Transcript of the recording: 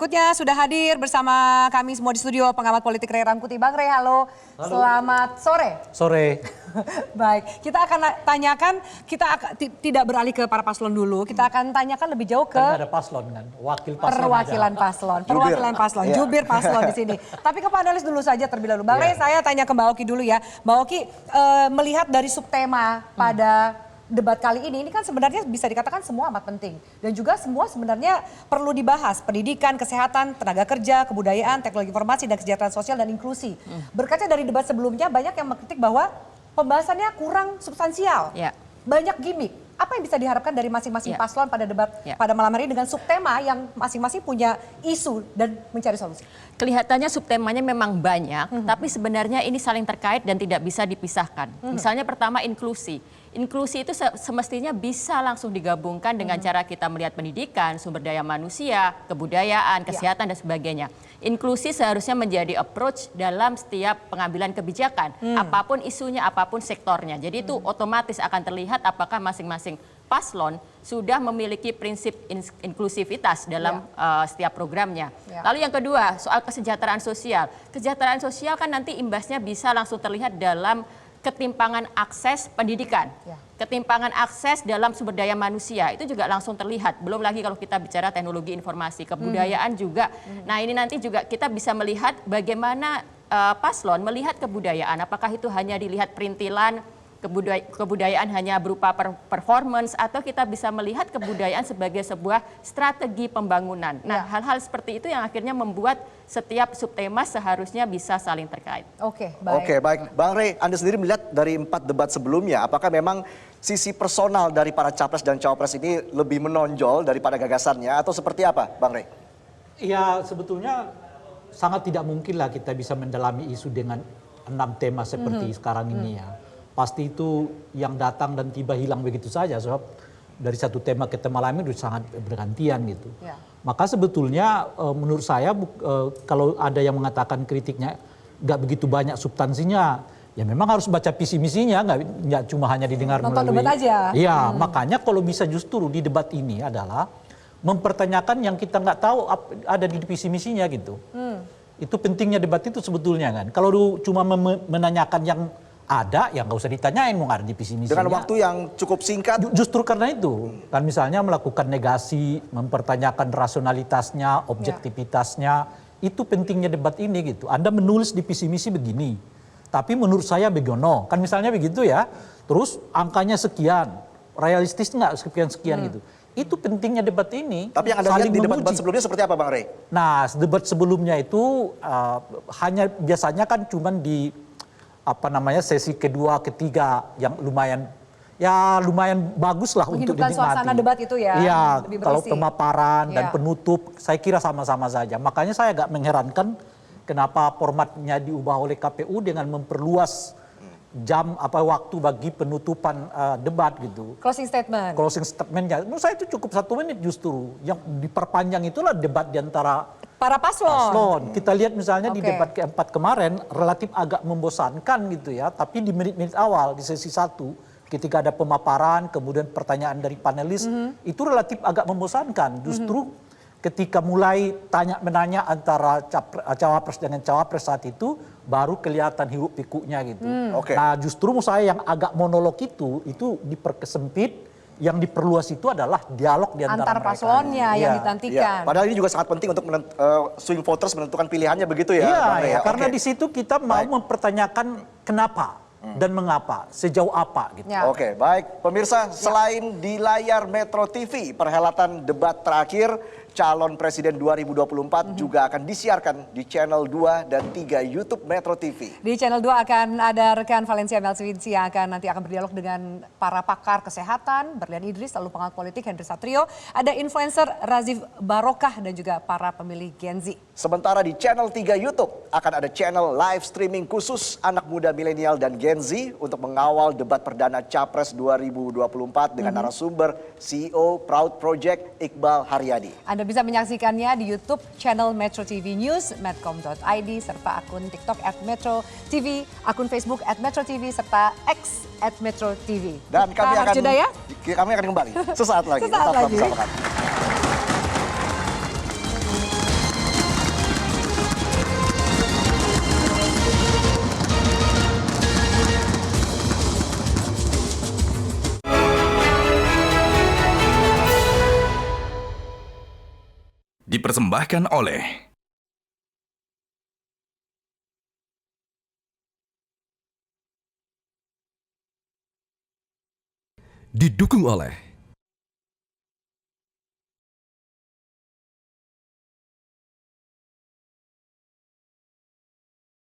berikutnya sudah hadir bersama kami semua di studio pengamat politik Ray Rangkuti. Bang Ray, halo. Selamat sore. Sore. Baik, kita akan tanyakan, tidak beralih ke para paslon dulu. Kita akan tanyakan lebih jauh ke... Kan ada paslon kan, perwakilan paslon, jubir paslon di sini. Tapi ke panelis dulu saja terlebih dahulu. Bang Ray, saya tanya ke Mbak Oki dulu ya. Mbak Oki, melihat dari subtema pada debat kali ini kan sebenarnya bisa dikatakan semua amat penting. Dan juga semua sebenarnya perlu dibahas. Pendidikan, kesehatan, tenaga kerja, kebudayaan, teknologi informasi, dan kesejahteraan sosial dan inklusi. Berkaca dari debat sebelumnya banyak yang mengkritik bahwa pembahasannya kurang substansial. Ya. Banyak gimmick. Apa yang bisa diharapkan dari masing-masing paslon pada debat pada malam hari dengan subtema yang masing-masing punya isu dan mencari solusi? Kelihatannya subtemanya memang banyak, tapi sebenarnya ini saling terkait dan tidak bisa dipisahkan. Misalnya pertama inklusi. Inklusi itu semestinya bisa langsung digabungkan dengan cara kita melihat pendidikan, sumber daya manusia, kebudayaan, kesehatan, dan sebagainya. Inklusi seharusnya menjadi approach dalam setiap pengambilan kebijakan, apapun isunya, apapun sektornya. Jadi itu otomatis akan terlihat apakah masing-masing paslon sudah memiliki prinsip inklusivitas dalam setiap programnya. Lalu yang kedua, soal kesejahteraan sosial. Kesejahteraan sosial kan nanti imbasnya bisa langsung terlihat dalam ketimpangan akses pendidikan, ketimpangan akses dalam sumber daya manusia, itu juga langsung terlihat. Belum lagi kalau kita bicara teknologi informasi, kebudayaan juga. Nah ini nanti juga kita bisa melihat bagaimana paslon melihat kebudayaan, apakah itu hanya dilihat perintilan, kebudayaan hanya berupa performance, atau kita bisa melihat kebudayaan sebagai sebuah strategi pembangunan. Nah, hal-hal seperti itu yang akhirnya membuat setiap subtema seharusnya bisa saling terkait. Oke, baik. Oke, baik. Bang Ray, Anda sendiri melihat dari 4 debat sebelumnya, apakah memang sisi personal dari para capres dan cawapres ini lebih menonjol daripada gagasannya, atau seperti apa, Bang Ray? Ya, sebetulnya sangat tidak mungkin lah kita bisa mendalami isu dengan 6 tema seperti sekarang ini ya. Pasti itu yang datang dan tiba hilang begitu saja, sebab dari satu tema ke tema lain itu sangat bergantian gitu. Maka sebetulnya menurut saya kalau ada yang mengatakan kritiknya nggak begitu banyak substansinya, ya memang harus baca visi misinya, nggak cuma hanya didengar nonton melalui debat aja. Iya, makanya kalau bisa justru di debat ini adalah mempertanyakan yang kita nggak tahu ada di visi misinya gitu. Itu pentingnya debat itu sebetulnya kan. Kalau cuma menanyakan yang ada, ya nggak usah ditanyain mau ada di visi misinya. Dengan waktu yang cukup singkat. Justru karena itu, kan misalnya melakukan negasi, mempertanyakan rasionalitasnya, objektivitasnya, itu pentingnya debat ini gitu. Anda menulis di visi misi begini, tapi menurut saya begono, kan misalnya begitu ya. Terus angkanya sekian, realistis nggak sekian gitu. Itu pentingnya debat ini. Tapi yang Anda lihat di debat sebelumnya seperti apa, Bang Ray? Nah, debat sebelumnya itu hanya biasanya kan cuman di sesi kedua, ketiga yang lumayan bagus lah untuk dinikmati. Suasana debat itu ya. Iya, kalau pemaparan dan penutup saya kira sama-sama saja. Makanya saya agak mengherankan kenapa formatnya diubah oleh KPU dengan memperluas waktu bagi penutupan debat gitu. Closing statement. Closing statementnya. Menurut saya itu cukup 1 menit justru. Yang diperpanjang itulah debat diantara para paslon. Kita lihat misalnya di debat keempat kemarin relatif agak membosankan gitu ya. Tapi di menit-menit awal di sesi 1 ketika ada pemaparan kemudian pertanyaan dari panelis itu relatif agak membosankan. Justru ketika mulai tanya-menanya antara cawapres dengan cawapres saat itu baru kelihatan hiruk pikuknya gitu. Nah justru menurut saya yang agak monolog itu diperkesempit. Yang diperluas itu adalah dialog di antara mereka. Paslonnya yang ditantikan. Padahal ini juga sangat penting untuk swing voters menentukan pilihannya begitu ya. Iya, karena di situ kita mau mempertanyakan kenapa dan mengapa, sejauh apa gitu. Oke, baik. Pemirsa, selain di layar Metro TV, perhelatan debat terakhir calon presiden 2024 juga akan disiarkan di channel 2 dan 3 YouTube Metro TV. Di channel 2 akan ada rekan Valencia Melswinsi yang nanti akan berdialog dengan para pakar kesehatan, Berlian Idris, lalu pengamat politik Henry Satrio, ada influencer Razif Barokah dan juga para pemilih Gen Z. Sementara di channel 3 YouTube akan ada channel live streaming khusus anak muda milenial dan Gen Z untuk mengawal debat perdana Capres 2024 dengan narasumber CEO Proud Project Iqbal Haryadi. Anda bisa menyaksikannya di YouTube channel Metro TV News, medcom.id, serta akun TikTok @MetroTV, akun Facebook @MetroTV, serta X @MetroTV. Dan kami akan kembali sesaat lagi. Sesaat lagi. Bersama kami. dipersembahkan oleh Didukung oleh